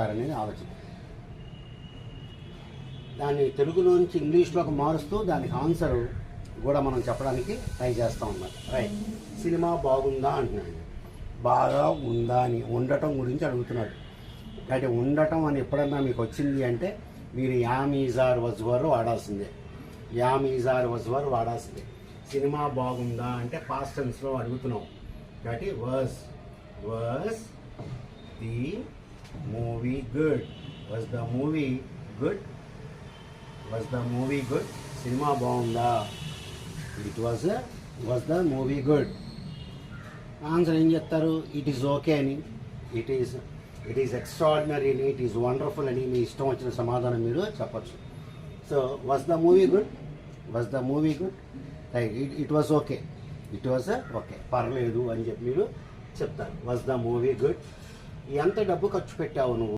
చెప్తారనేది ఆలోచన. దాన్ని తెలుగులోంచి ఇంగ్లీష్లోకి మారుస్తూ దానికి ఆన్సర్ కూడా మనం చెప్పడానికి ట్రై చేస్తూ ఉన్నాం. రైట్, సినిమా బాగుందా అంటున్నాడు. బాగా ఉందా అని ఉండటం గురించి అడుగుతున్నాడు. అంటే ఉండటం అని ఎప్పుడన్నా మీకు వచ్చింది అంటే మీరు am is are was were వాడాల్సిందే. Am is are was were వాడాల్సిందే. సినిమా బాగుందా అంటే పాస్ట్ టెన్స్లో అడుగుతున్నాం కాబట్టి was the movie good, was the movie good, was the movie good. Cinema బాగుందా, it was the movie good. Answer ఏం చెప్తారు? ఇట్ ఈస్ ఓకే అని, ఇట్ ఈస్ ఎక్స్ట్రాడినరీ అని, ఇట్ ఈస్ వండర్ఫుల్ అని మీ ఇష్టం వచ్చిన సమాధానం మీరు చెప్పచ్చు. So was the movie good, was the movie good, right. It was okay, it was okay, పర్లేదు అని చెప్పి మీరు చెప్తారు. Was the movie good. ఎంత డబ్బు ఖర్చు పెట్టావు నువ్వు?